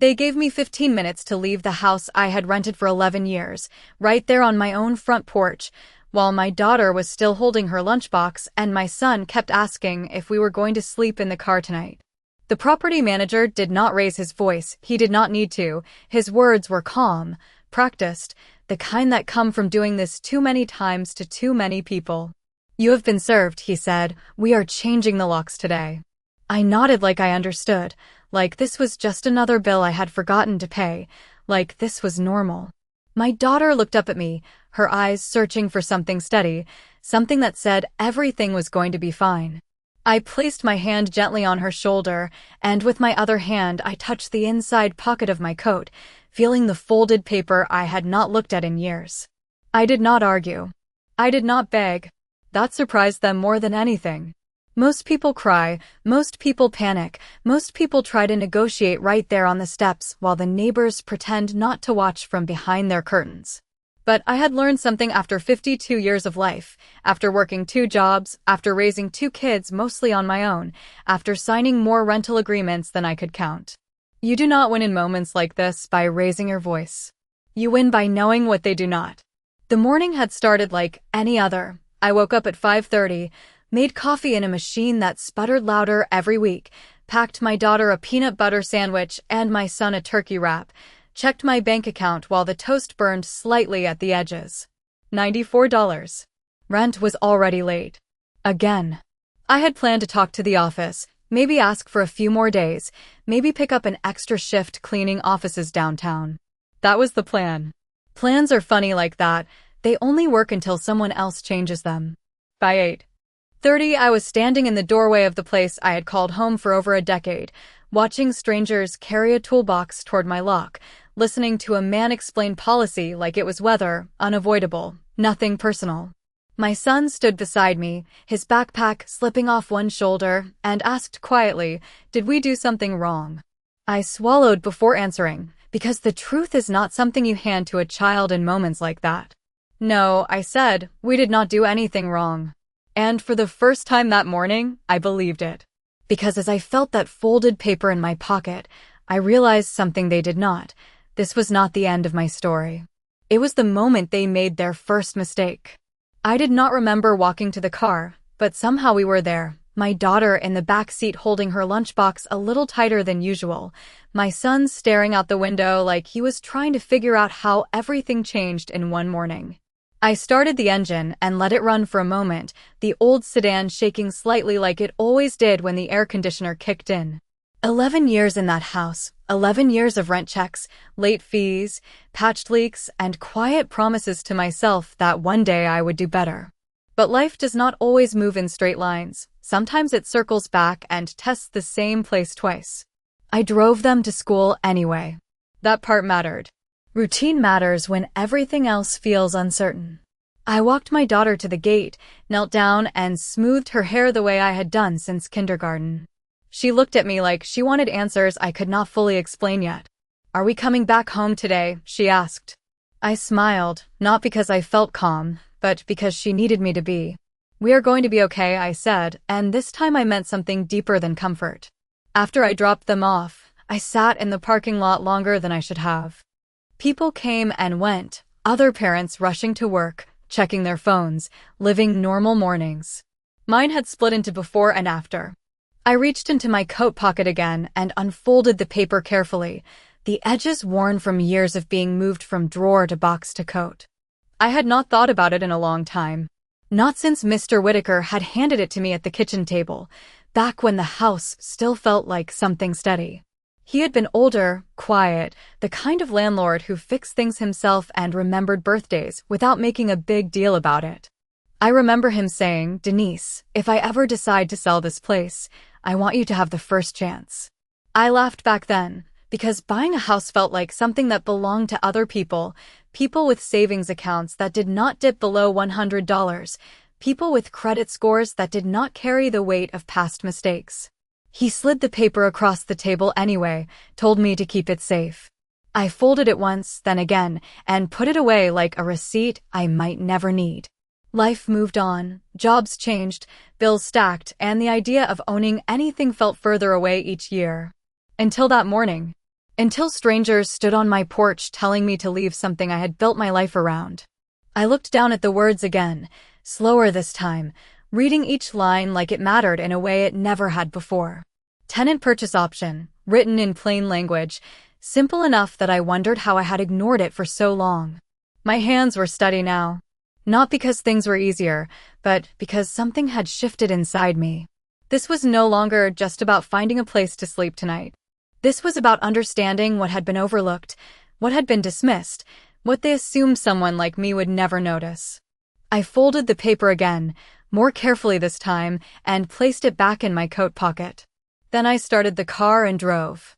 They gave me 15 minutes to leave the house I had rented for 11 years, right there on my own front porch, while my daughter was still holding her lunchbox and my son kept asking if we were going to sleep in the car tonight. The property manager did not raise his voice. He did not need to. His words were calm, practiced, the kind that come from doing this too many times to too many people. "You have been served," he said. "We are changing the locks today." I nodded like I understood, like this was just another bill I had forgotten to pay, like this was normal. My daughter looked up at me, her eyes searching for something steady, something that said everything was going to be fine. I placed my hand gently on her shoulder, and with my other hand I touched the inside pocket of my coat, feeling the folded paper I had not looked at in years. I did not argue. I did not beg. That surprised them more than anything. Most people cry, most people panic, most people try to negotiate right there on the steps while the neighbors pretend not to watch from behind their curtains. But I had learned something after 52 years of life, after working 2 jobs, after raising 2 kids mostly on my own, after signing more rental agreements than I could count. You do not win in moments like this by raising your voice. You win by knowing what they do not. The morning had started like any other. I woke up at 5:30, made coffee in a machine that sputtered louder every week, packed my daughter a peanut butter sandwich and my son a turkey wrap, checked my bank account while the toast burned slightly at the edges. $94. Rent was already late. Again. I had planned to talk to the office, maybe ask for a few more days, maybe pick up an extra shift cleaning offices downtown. That was the plan. Plans are funny like that. They only work until someone else changes them. By 8:30, I was standing in the doorway of the place I had called home for over a decade, watching strangers carry a toolbox toward my lock, listening to a man explain policy like it was weather, unavoidable, nothing personal. My son stood beside me, his backpack slipping off one shoulder, and asked quietly, "Did we do something wrong?" I swallowed before answering, because the truth is not something you hand to a child in moments like that. "No," I said, "we did not do anything wrong." And for the first time that morning, I believed it. Because as I felt that folded paper in my pocket, I realized something they did not. This was not the end of my story. It was the moment they made their first mistake. I did not remember walking to the car, but somehow we were there. My daughter in the back seat holding her lunchbox a little tighter than usual. My son staring out the window like he was trying to figure out how everything changed in one morning. I started the engine and let it run for a moment, the old sedan shaking slightly like it always did when the air conditioner kicked in. 11 years in that house, 11 years of rent checks, late fees, patched leaks, and quiet promises to myself that one day I would do better. But life does not always move in straight lines. Sometimes it circles back and tests the same place twice. I drove them to school anyway. That part mattered. Routine matters when everything else feels uncertain. I walked my daughter to the gate, knelt down, and smoothed her hair the way I had done since kindergarten. She looked at me like she wanted answers I could not fully explain yet. "Are we coming back home today?" she asked. I smiled, not because I felt calm, but because she needed me to be. "We are going to be okay," I said, and this time I meant something deeper than comfort. After I dropped them off, I sat in the parking lot longer than I should have. People came and went, other parents rushing to work, checking their phones, living normal mornings. Mine had split into before and after. I reached into my coat pocket again and unfolded the paper carefully, the edges worn from years of being moved from drawer to box to coat. I had not thought about it in a long time. Not since Mr. Whitaker had handed it to me at the kitchen table, back when the house still felt like something steady. He had been older, quiet, the kind of landlord who fixed things himself and remembered birthdays without making a big deal about it. I remember him saying, "Denise, if I ever decide to sell this place, I want you to have the first chance." I laughed back then, because buying a house felt like something that belonged to other people, people with savings accounts that did not dip below $100, people with credit scores that did not carry the weight of past mistakes. He slid the paper across the table anyway, told me to keep it safe. I folded it once, then again, and put it away like a receipt I might never need. Life moved on, jobs changed, bills stacked, and the idea of owning anything felt further away each year. Until that morning. until strangers stood on my porch telling me to leave something I had built my life around. I looked down at the words again, slower this time, reading each line like it mattered in a way it never had before. Tenant purchase option, written in plain language, simple enough that I wondered how I had ignored it for so long. My hands were steady now. Not because things were easier, but because something had shifted inside me. This was no longer just about finding a place to sleep tonight. This was about understanding what had been overlooked, what had been dismissed, what they assumed someone like me would never notice. I folded the paper again, more carefully this time, and placed it back in my coat pocket. Then I started the car and drove.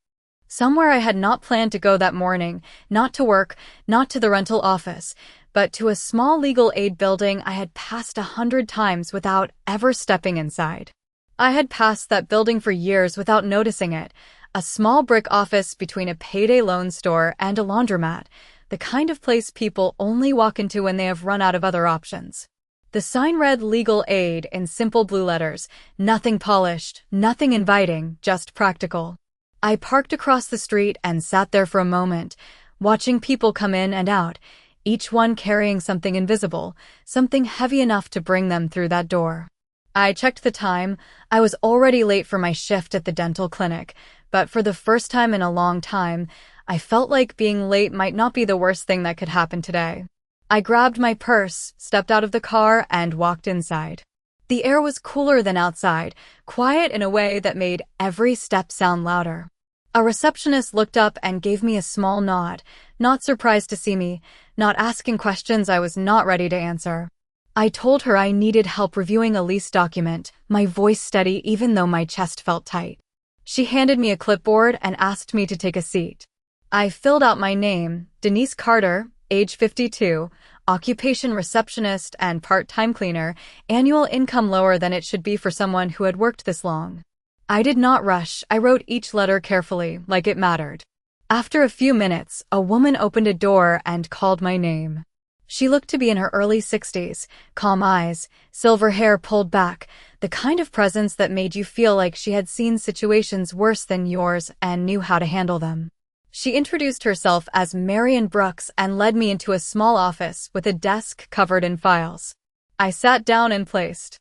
Somewhere I had not planned to go that morning, not to work, not to the rental office, but to a small legal aid building I had passed 100 times without ever stepping inside. I had passed that building for years without noticing it, a small brick office between a payday loan store and a laundromat, the kind of place people only walk into when they have run out of other options. The sign read Legal Aid in simple blue letters, nothing polished, nothing inviting, just practical. I parked across the street and sat there for a moment, watching people come in and out, each one carrying something invisible, something heavy enough to bring them through that door. I checked the time. I was already late for my shift at the dental clinic, but for the first time in a long time, I felt like being late might not be the worst thing that could happen today. I grabbed my purse, stepped out of the car, and walked inside. The air was cooler than outside, quiet in a way that made every step sound louder. A receptionist looked up and gave me a small nod, not surprised to see me, not asking questions I was not ready to answer. I told her I needed help reviewing a lease document, my voice steady even though my chest felt tight. She handed me a clipboard and asked me to take a seat. I filled out my name, Denise Carter, age 52, occupation receptionist and part-time cleaner, annual income lower than it should be for someone who had worked this long. I did not rush. I wrote each letter carefully, like it mattered. After a few minutes, a woman opened a door and called my name. She looked to be in her early 60s, calm eyes, silver hair pulled back, the kind of presence that made you feel like she had seen situations worse than yours and knew how to handle them. She introduced herself as Marion Brooks and led me into a small office with a desk covered in files. I sat down and placed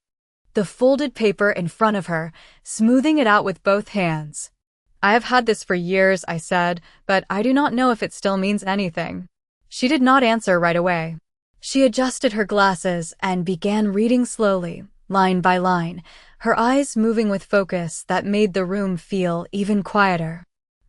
the folded paper in front of her, smoothing it out with both hands. I have had this for years, I said, but I do not know if it still means anything. She did not answer right away. She adjusted her glasses and began reading slowly, line by line, her eyes moving with focus that made the room feel even quieter.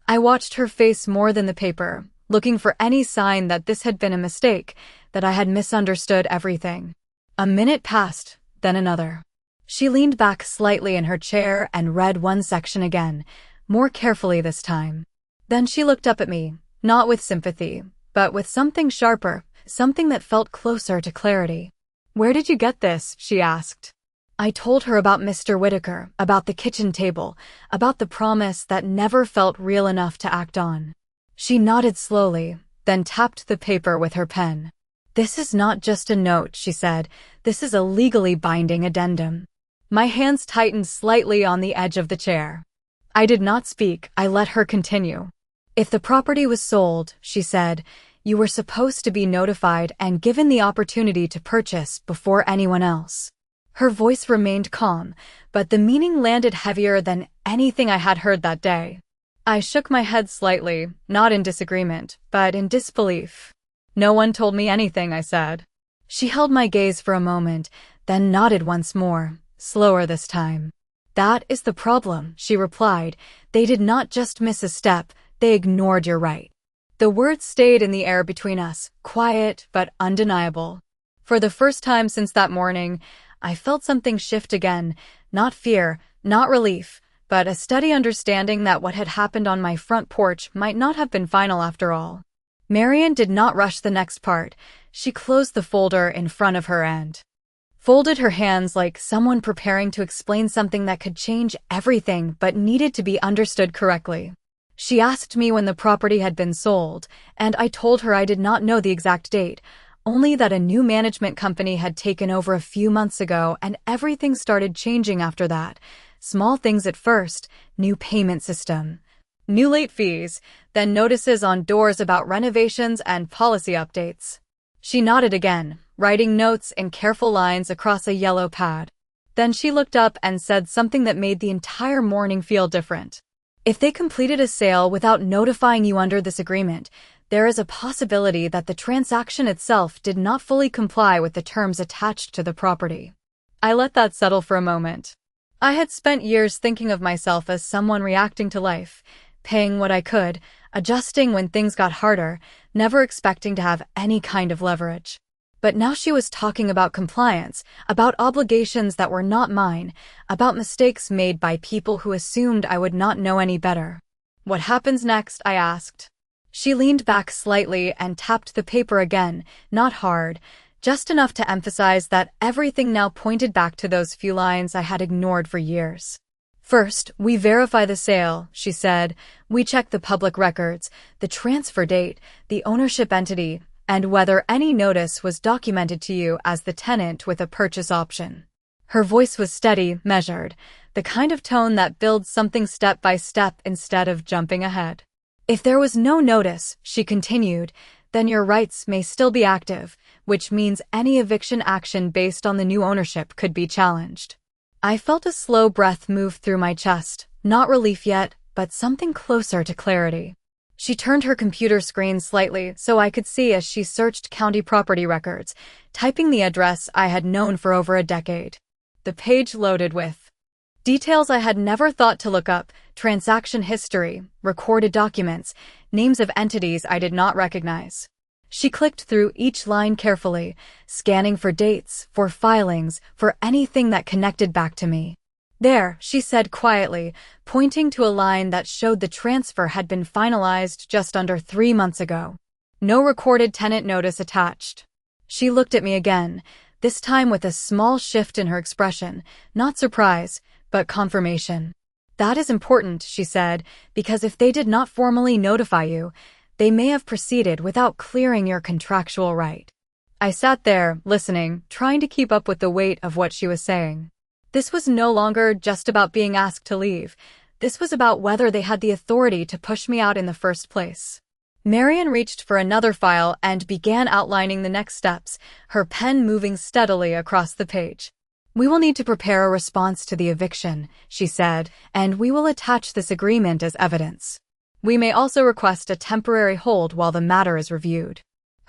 I watched her face more than the paper, looking for any sign that this had been a mistake, that I had misunderstood everything. A minute passed, then another. She leaned back slightly in her chair and read one section again, more carefully this time. Then she looked up at me, not with sympathy, but with something sharper, something that felt closer to clarity. "Where did you get this?" she asked. I told her about Mr. Whitaker, about the kitchen table, about the promise that never felt real enough to act on. She nodded slowly, then tapped the paper with her pen. "This is not just a note," she said. "This is a legally binding addendum." My hands tightened slightly on the edge of the chair. I did not speak. I let her continue. "If the property was sold," she said, "you were supposed to be notified and given the opportunity to purchase before anyone else." Her voice remained calm, but the meaning landed heavier than anything I had heard that day. I shook my head slightly, not in disagreement, but in disbelief. "No one told me anything," I said. She held my gaze for a moment, then nodded once more, slower this time. "That is the problem," she replied. "They did not just miss a step, they ignored your right." The words stayed in the air between us, quiet but undeniable. For the first time since that morning, I felt something shift again, not fear, not relief, but a steady understanding that what had happened on my front porch might not have been final after all. Marion did not rush the next part. She closed the folder in front of her and folded her hands like someone preparing to explain something that could change everything but needed to be understood correctly. She asked me when the property had been sold, and I told her I did not know the exact date, only that a new management company had taken over a few months ago and everything started changing after that. Small things at first, new payment system, new late fees, then notices on doors about renovations and policy updates. She nodded again, writing notes in careful lines across a yellow pad. Then she looked up and said something that made the entire morning feel different. If they completed a sale without notifying you under this agreement, there is a possibility that the transaction itself did not fully comply with the terms attached to the property. I let that settle for a moment. I had spent years thinking of myself as someone reacting to life, paying what I could, adjusting when things got harder, never expecting to have any kind of leverage. But now she was talking about compliance, about obligations that were not mine, about mistakes made by people who assumed I would not know any better. What happens next? I asked. She leaned back slightly and tapped the paper again, not hard, just enough to emphasize that everything now pointed back to those few lines I had ignored for years. First, we verify the sale, she said. We check the public records, the transfer date, the ownership entity, and whether any notice was documented to you as the tenant with a purchase option. Her voice was steady, measured, the kind of tone that builds something step by step instead of jumping ahead. If there was no notice, she continued, then your rights may still be active, which means any eviction action based on the new ownership could be challenged. I felt a slow breath move through my chest, not relief yet, but something closer to clarity. She turned her computer screen slightly so I could see as she searched county property records, typing the address I had known for over a decade. The page loaded with details I had never thought to look up, transaction history, recorded documents, names of entities I did not recognize. She clicked through each line carefully, scanning for dates, for filings, for anything that connected back to me. There, she said quietly, pointing to a line that showed the transfer had been finalized just under 3 months ago. No recorded tenant notice attached. She looked at me again, this time with a small shift in her expression, not surprise, but confirmation. That is important, she said, because if they did not formally notify you, they may have proceeded without clearing your contractual right. I sat there, listening, trying to keep up with the weight of what she was saying. This was no longer just about being asked to leave. This was about whether they had the authority to push me out in the first place. Marian reached for another file and began outlining the next steps, her pen moving steadily across the page. We will need to prepare a response to the eviction, she said, and we will attach this agreement as evidence. We may also request a temporary hold while the matter is reviewed.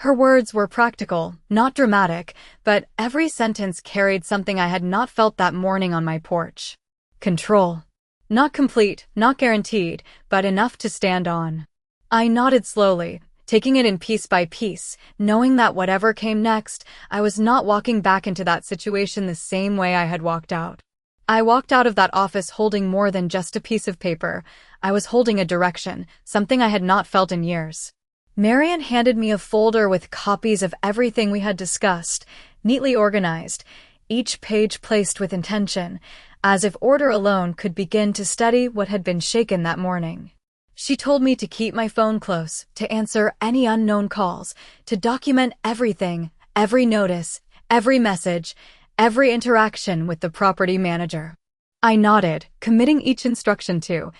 Her words were practical, not dramatic, but every sentence carried something I had not felt that morning on my porch. Control. Not complete, not guaranteed, but enough to stand on. I nodded slowly, taking it in piece by piece, knowing that whatever came next, I was not walking back into that situation the same way I had walked out. I walked out of that office holding more than just a piece of paper. I was holding a direction, something I had not felt in years. Marian handed me a folder with copies of everything we had discussed, neatly organized, each page placed with intention, as if order alone could begin to steady what had been shaken that morning. She told me to keep my phone close, to answer any unknown calls, to document everything, every notice, every message, every interaction with the property manager. I nodded, committing each instruction to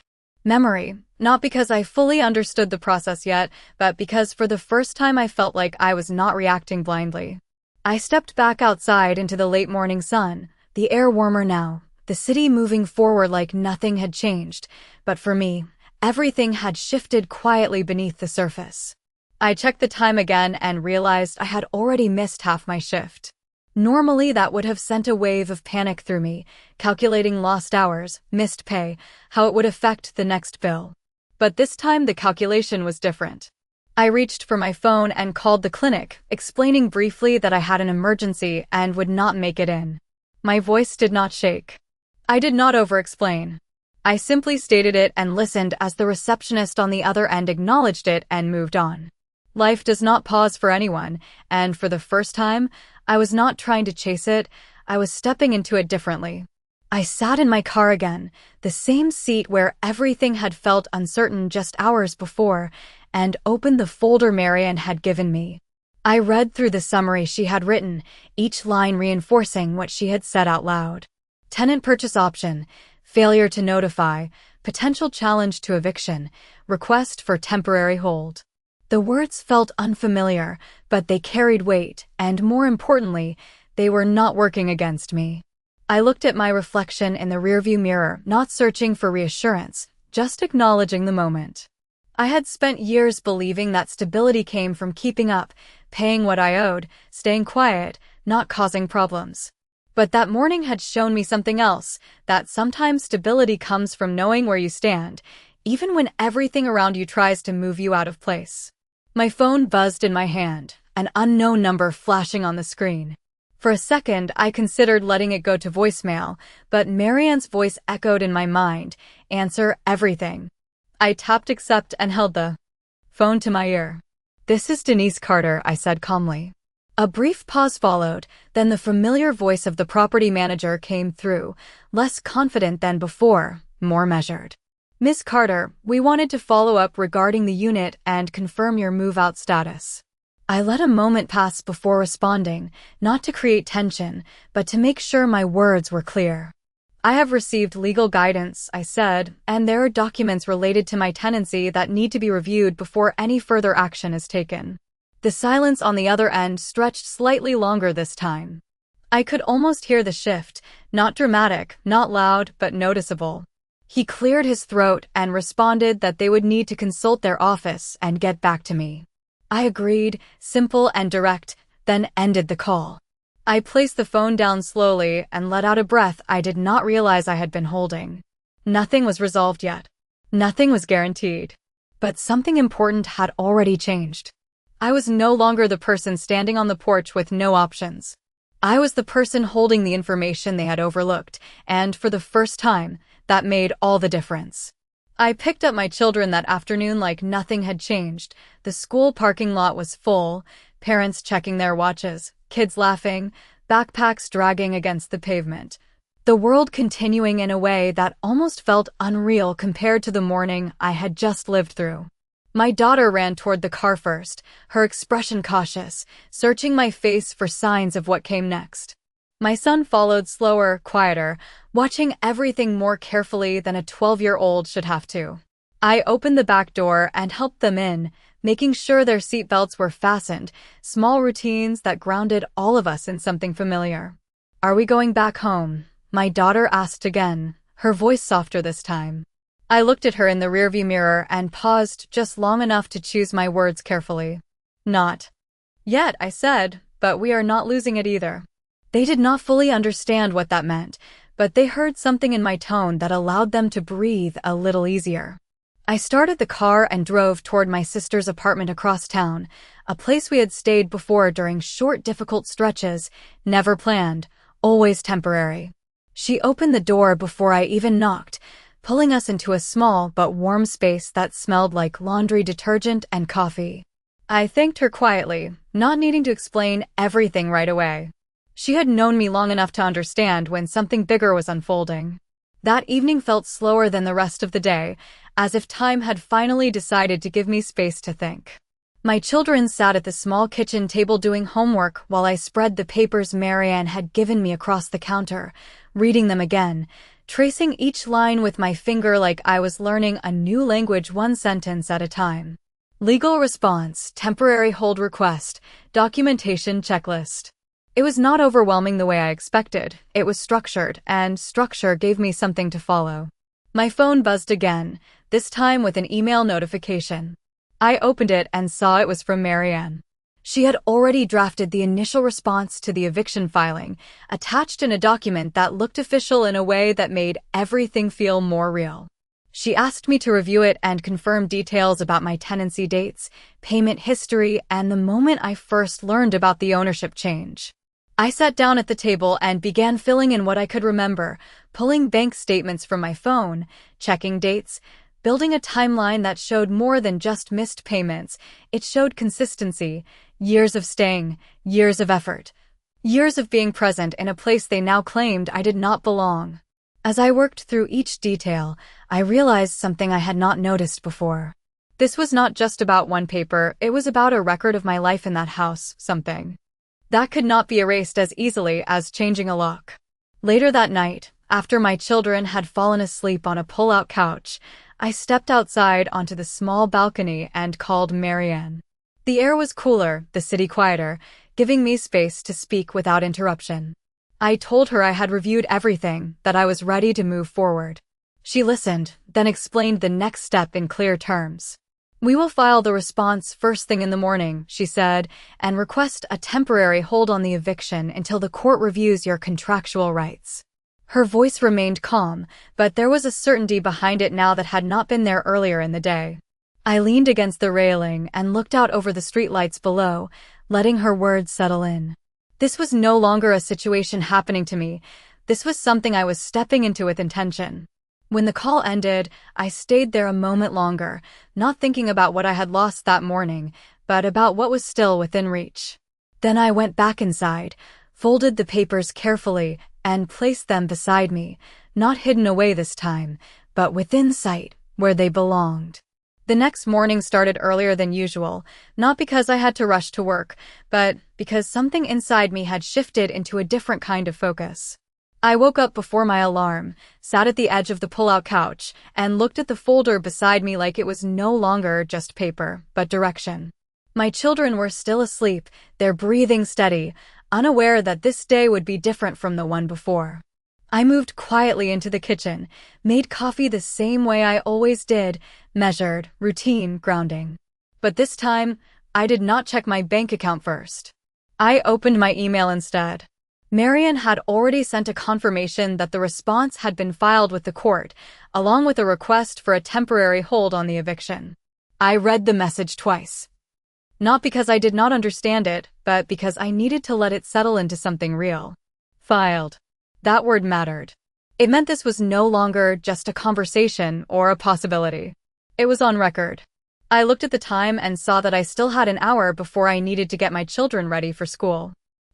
memory, not because I fully understood the process yet, but because for the first time I felt like I was not reacting blindly. I stepped back outside into the late morning sun, the air warmer now, the city moving forward like nothing had changed, but for me, everything had shifted quietly beneath the surface. I checked the time again and realized I had already missed half my shift. Normally that would have sent a wave of panic through me, calculating lost hours, missed pay, how it would affect the next bill. But this time the calculation was different. I reached for my phone and called the clinic, explaining briefly that I had an emergency and would not make it in. My voice did not shake. I did not over-explain. I simply stated it and listened as the receptionist on the other end acknowledged it and moved on. Life does not pause for anyone, and for the first time, I was not trying to chase it, I was stepping into it differently. I sat in my car again, the same seat where everything had felt uncertain just hours before, and opened the folder Marian had given me. I read through the summary she had written, each line reinforcing what she had said out loud. Tenant purchase option, failure to notify, potential challenge to eviction, request for temporary hold. The words felt unfamiliar, but they carried weight, and more importantly, they were not working against me. I looked at my reflection in the rearview mirror, not searching for reassurance, just acknowledging the moment. I had spent years believing that stability came from keeping up, paying what I owed, staying quiet, not causing problems. But that morning had shown me something else, that sometimes stability comes from knowing where you stand, even when everything around you tries to move you out of place. My phone buzzed in my hand, an unknown number flashing on the screen. For a second, I considered letting it go to voicemail, but Marianne's voice echoed in my mind, "Answer everything." I tapped accept and held the phone to my ear. "This is Denise Carter," I said calmly. A brief pause followed, then the familiar voice of the property manager came through, less confident than before, more measured. "Miss Carter, we wanted to follow up regarding the unit and confirm your move-out status." I let a moment pass before responding, not to create tension, but to make sure my words were clear. "I have received legal guidance," I said, "and there are documents related to my tenancy that need to be reviewed before any further action is taken." The silence on the other end stretched slightly longer this time. I could almost hear the shift, not dramatic, not loud, but noticeable. He cleared his throat and responded that they would need to consult their office and get back to me. I agreed, simple and direct, then ended the call. I placed the phone down slowly and let out a breath I did not realize I had been holding. Nothing was resolved yet. Nothing was guaranteed. But something important had already changed. I was no longer the person standing on the porch with no options. I was the person holding the information they had overlooked, and for the first time, that made all the difference. I picked up my children that afternoon like nothing had changed. The school parking lot was full, parents checking their watches, kids laughing, backpacks dragging against the pavement. The world continuing in a way that almost felt unreal compared to the morning I had just lived through. My daughter ran toward the car first, her expression cautious, searching my face for signs of what came next. My son followed slower, quieter, watching everything more carefully than a 12-year-old should have to. I opened the back door and helped them in, making sure their seatbelts were fastened, small routines that grounded all of us in something familiar. "Are we going back home?" my daughter asked again, her voice softer this time. I looked at her in the rearview mirror and paused just long enough to choose my words carefully. "Not yet," I said, "but we are not losing it either." They did not fully understand what that meant, but they heard something in my tone that allowed them to breathe a little easier. I started the car and drove toward my sister's apartment across town, a place we had stayed before during short, difficult stretches, never planned, always temporary. She opened the door before I even knocked, pulling us into a small but warm space that smelled like laundry detergent and coffee. I thanked her quietly, not needing to explain everything right away. She had known me long enough to understand when something bigger was unfolding. That evening felt slower than the rest of the day, as if time had finally decided to give me space to think. My children sat at the small kitchen table doing homework while I spread the papers Marianne had given me across the counter, reading them again, tracing each line with my finger like I was learning a new language one sentence at a time. Legal response, temporary hold request, documentation checklist. It was not overwhelming the way I expected. It was structured, and structure gave me something to follow. My phone buzzed again, this time with an email notification. I opened it and saw it was from Marianne. She had already drafted the initial response to the eviction filing, attached in a document that looked official in a way that made everything feel more real. She asked me to review it and confirm details about my tenancy dates, payment history, and the moment I first learned about the ownership change. I sat down at the table and began filling in what I could remember, pulling bank statements from my phone, checking dates, building a timeline that showed more than just missed payments. It showed consistency, years of staying, years of effort, years of being present in a place they now claimed I did not belong. As I worked through each detail, I realized something I had not noticed before. This was not just about one paper, it was about a record of my life in that house, something that could not be erased as easily as changing a lock. Later that night, After my children had fallen asleep on a pull-out couch, I stepped outside onto the small balcony and called Marianne. The air was cooler, the city quieter, giving me space to speak without interruption. I told her I had reviewed everything, that I was ready to move forward. She listened, then explained the next step in clear terms. "We will file the response first thing in the morning," she said, "and request a temporary hold on the eviction until the court reviews your contractual rights." Her voice remained calm, but there was a certainty behind it now that had not been there earlier in the day. I leaned against the railing and looked out over the streetlights below, letting her words settle in. This was no longer a situation happening to me. This was something I was stepping into with intention. When the call ended, I stayed there a moment longer, not thinking about what I had lost that morning, but about what was still within reach. Then I went back inside, folded the papers carefully, and placed them beside me, not hidden away this time, but within sight, where they belonged. The next morning started earlier than usual, not because I had to rush to work, but because something inside me had shifted into a different kind of focus. I woke up before my alarm, sat at the edge of the pull-out couch, and looked at the folder beside me like it was no longer just paper, but direction. My children were still asleep, their breathing steady, unaware that this day would be different from the one before. I moved quietly into the kitchen, made coffee the same way I always did, measured, routine, grounding. But this time, I did not check my bank account first. I opened my email instead. Marianne had already sent a confirmation that the response had been filed with the court, along with a request for a temporary hold on the eviction. I read the message twice. Not because I did not understand it, but because I needed to let it settle into something real. Filed. That word mattered. It meant this was no longer just a conversation or a possibility. It was on record. I looked at the time and saw that I still had an hour before I needed to get my children ready for school.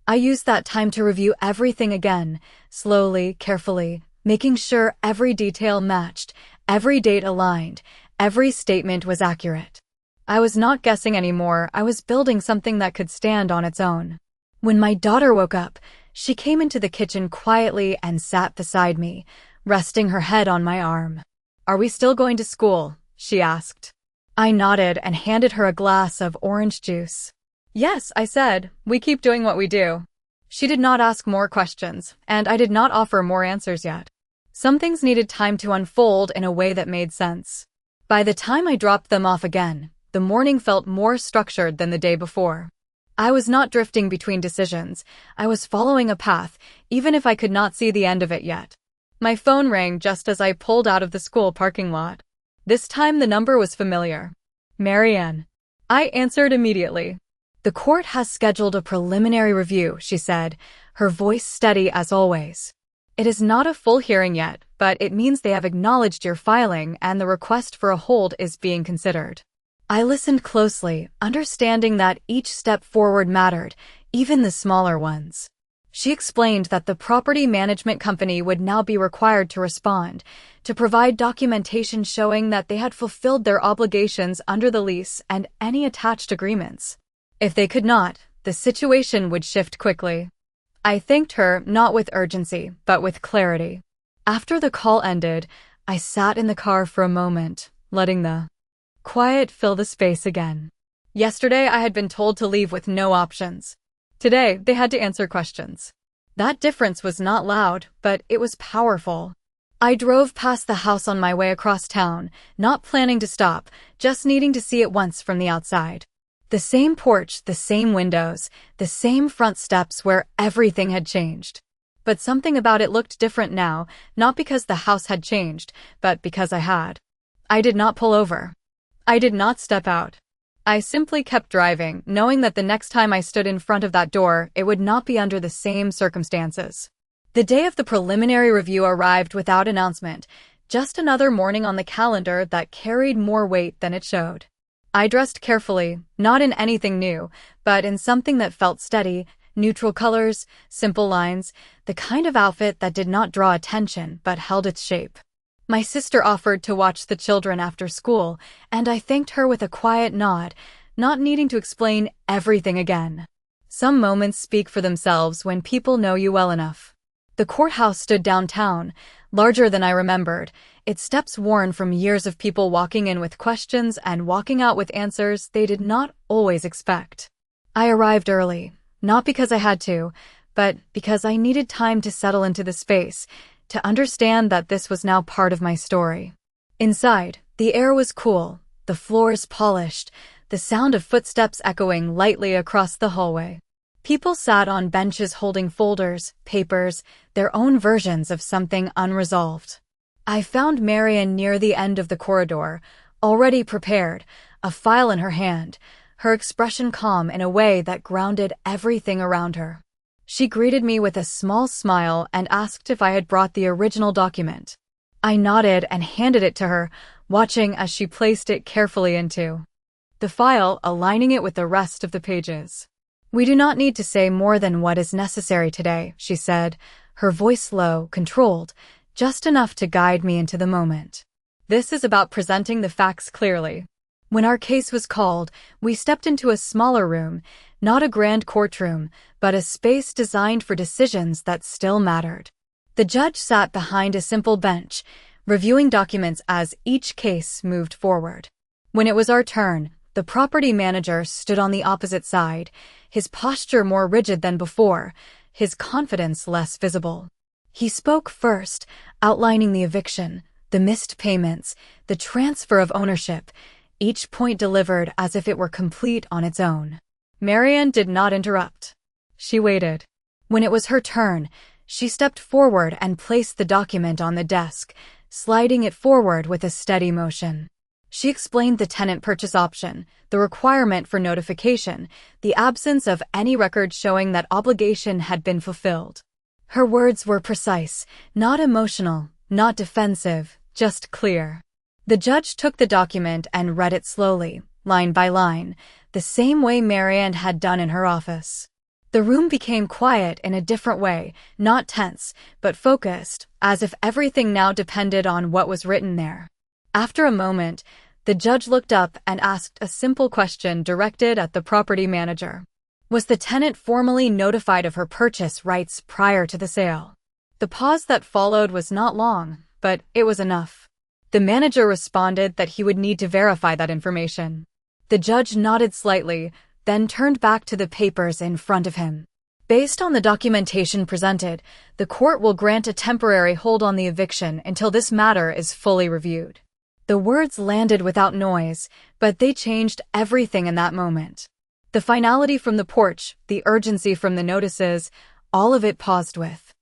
I used that time to review everything again, slowly, carefully, making sure every detail matched, every date aligned, every statement was accurate. I was not guessing anymore, I was building something that could stand on its own. When my daughter woke up, she came into the kitchen quietly and sat beside me, resting her head on my arm. "Are we still going to school?" she asked. I nodded and handed her a glass of orange juice. "Yes," I said, "we keep doing what we do." She did not ask more questions, and I did not offer more answers yet. Some things needed time to unfold in a way that made sense. By the time I dropped them off again, the morning felt more structured than the day before. I was not drifting between decisions. I was following a path, even if I could not see the end of it yet. My phone rang just as I pulled out of the school parking lot. This time the number was familiar. Marianne. I answered immediately. "The court has scheduled a preliminary review," she said, her voice steady as always. "It is not a full hearing yet, but it means they have acknowledged your filing and the request for a hold is being considered." I listened closely, understanding that each step forward mattered, even the smaller ones. She explained that the property management company would now be required to respond, to provide documentation showing that they had fulfilled their obligations under the lease and any attached agreements. If they could not, the situation would shift quickly. I thanked her, not with urgency, but with clarity. After the call ended, I sat in the car for a moment, letting the quiet fill the space again. Yesterday I had been told to leave with no options. Today they had to answer questions. That difference was not loud, but it was powerful. I drove past the house on my way across town, not planning to stop, just needing to see it once from the outside. The same porch, the same windows, the same front steps where everything had changed. But something about it looked different now, not because the house had changed, but because I had. I did not pull over. I did not step out. I simply kept driving, knowing that the next time I stood in front of that door, it would not be under the same circumstances. The day of the preliminary review arrived without announcement, just another morning on the calendar that carried more weight than it showed. I dressed carefully, not in anything new, but in something that felt steady, neutral colors, simple lines, the kind of outfit that did not draw attention but held its shape. My sister offered to watch the children after school, and I thanked her with a quiet nod, not needing to explain everything again. Some moments speak for themselves when people know you well enough. The courthouse stood downtown, larger than I remembered, its steps worn from years of people walking in with questions and walking out with answers they did not always expect. I arrived early, not because I had to, but because I needed time to settle into the space, to understand that this was now part of my story. Inside, the air was cool, the floors polished, the sound of footsteps echoing lightly across the hallway. People sat on benches holding folders, papers, their own versions of something unresolved. I found Marian near the end of the corridor, already prepared, a file in her hand, her expression calm in a way that grounded everything around her. She greeted me with a small smile and asked if I had brought the original document. I nodded and handed it to her, watching as she placed it carefully into the file, aligning it with the rest of the pages. "We do not need to say more than what is necessary today," she said, her voice low, controlled, just enough to guide me into the moment. "This is about presenting the facts clearly." When our case was called, we stepped into a smaller room, not a grand courtroom, but a space designed for decisions that still mattered. The judge sat behind a simple bench, reviewing documents as each case moved forward. When it was our turn, the property manager stood on the opposite side, his posture more rigid than before, his confidence less visible. He spoke first, outlining the eviction, the missed payments, the transfer of ownership, each point delivered as if it were complete on its own. Marian did not interrupt. She waited. When it was her turn, she stepped forward and placed the document on the desk, sliding it forward with a steady motion. She explained the tenant purchase option, the requirement for notification, the absence of any record showing that obligation had been fulfilled. Her words were precise, not emotional, not defensive, just clear. The judge took the document and read it slowly, line by line, the same way Marian had done in her office. The room became quiet in a different way, not tense, but focused, as if everything now depended on what was written there. After a moment, the judge looked up and asked a simple question directed at the property manager. Was the tenant formally notified of her purchase rights prior to the sale? The pause that followed was not long, but it was enough. The manager responded that he would need to verify that information. The judge nodded slightly, then turned back to the papers in front of him. Based on the documentation presented, the court will grant a temporary hold on the eviction until this matter is fully reviewed. The words landed without noise, but they changed everything in that moment. The finality from the porch, the urgency from the notices, all of it paused with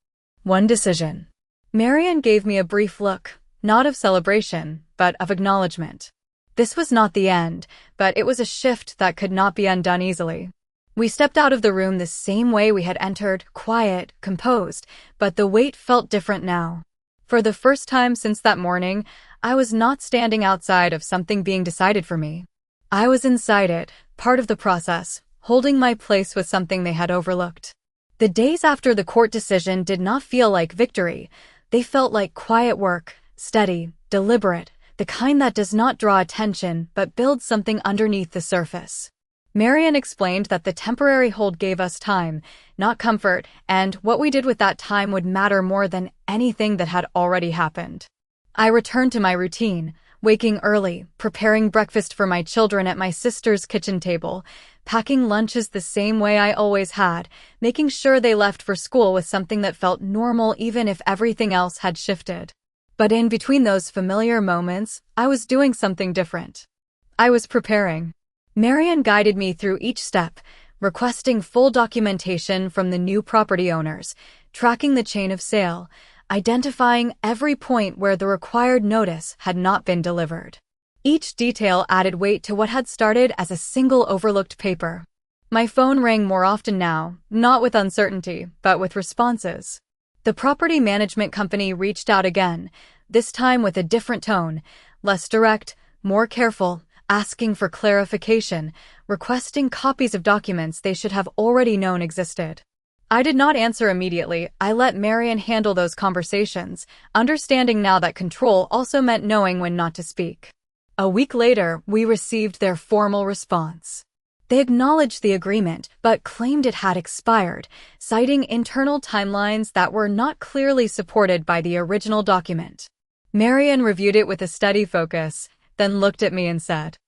one decision. Marian gave me a brief look, not of celebration, but of acknowledgement. This was not the end, but it was a shift that could not be undone easily. We stepped out of the room the same way we had entered, quiet, composed, but the weight felt different now. For the first time since that morning, I was not standing outside of something being decided for me. I was inside it, part of the process, holding my place with something they had overlooked. The days after the court decision did not feel like victory. They felt like quiet work, steady, deliberate, the kind that does not draw attention but builds something underneath the surface. Marian explained that the temporary hold gave us time, not comfort, and what we did with that time would matter more than anything that had already happened. I returned to my routine, waking early, preparing breakfast for my children at my sister's kitchen table, packing lunches the same way I always had, making sure they left for school with something that felt normal even if everything else had shifted. But in between those familiar moments, I was doing something different. I was preparing. Marian guided me through each step, requesting full documentation from the new property owners, tracking the chain of sale, identifying every point where the required notice had not been delivered. Each detail added weight to what had started as a single overlooked paper. My phone rang more often now, not with uncertainty, but with responses. The property management company reached out again, this time with a different tone, less direct, more careful, asking for clarification, requesting copies of documents they should have already known existed. I did not answer immediately. I let Marian handle those conversations, understanding now that control also meant knowing when not to speak. A week later, we received their formal response. They acknowledged the agreement, but claimed it had expired, citing internal timelines that were not clearly supported by the original document. Marian reviewed it with a steady focus, then looked at me and said,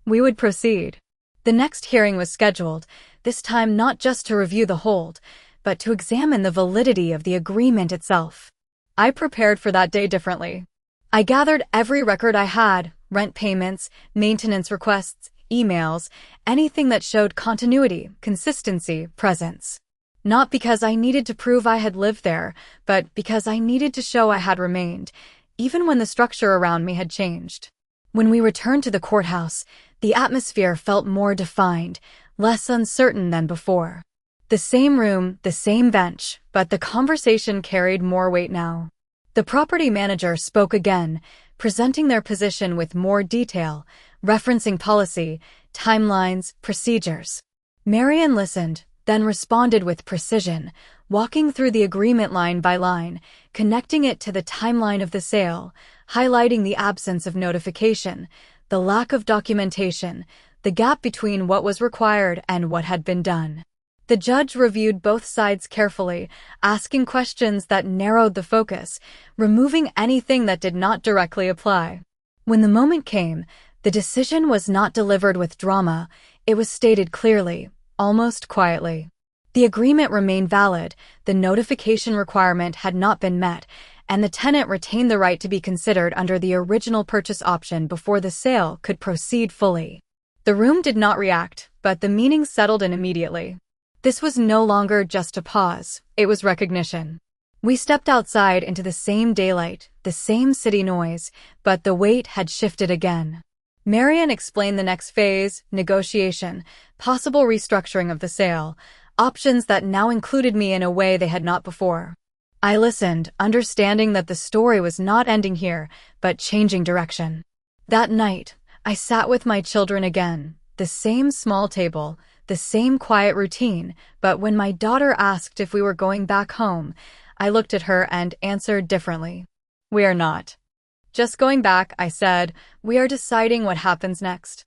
"We would proceed." The next hearing was scheduled, this time not just to review the hold, but to examine the validity of the agreement itself. I prepared for that day differently. I gathered every record I had, rent payments, maintenance requests, emails, anything that showed continuity, consistency, presence. Not because I needed to prove I had lived there, but because I needed to show I had remained, even when the structure around me had changed. When we returned to the courthouse, the atmosphere felt more defined, less uncertain than before. The same room, the same bench, but the conversation carried more weight now. The property manager spoke again, presenting their position with more detail, referencing policy, timelines, procedures. Marian listened, then responded with precision, walking through the agreement line by line, connecting it to the timeline of the sale, highlighting the absence of notification, the lack of documentation, the gap between what was required and what had been done. The judge reviewed both sides carefully, asking questions that narrowed the focus, removing anything that did not directly apply. When the moment came, the decision was not delivered with drama, it was stated clearly, almost quietly. The agreement remained valid, the notification requirement had not been met, and the tenant retained the right to be considered under the original purchase option before the sale could proceed fully. The room did not react, but the meaning settled in immediately. This was no longer just a pause, it was recognition. We stepped outside into the same daylight, the same city noise, but the weight had shifted again. Marian explained the next phase, negotiation, possible restructuring of the sale, options that now included me in a way they had not before. I listened, understanding that the story was not ending here, but changing direction. That night, I sat with my children again, the same small table, the same quiet routine, but when my daughter asked if we were going back home, I looked at her and answered differently. "We are not. Just going back," I said. "We are deciding what happens next."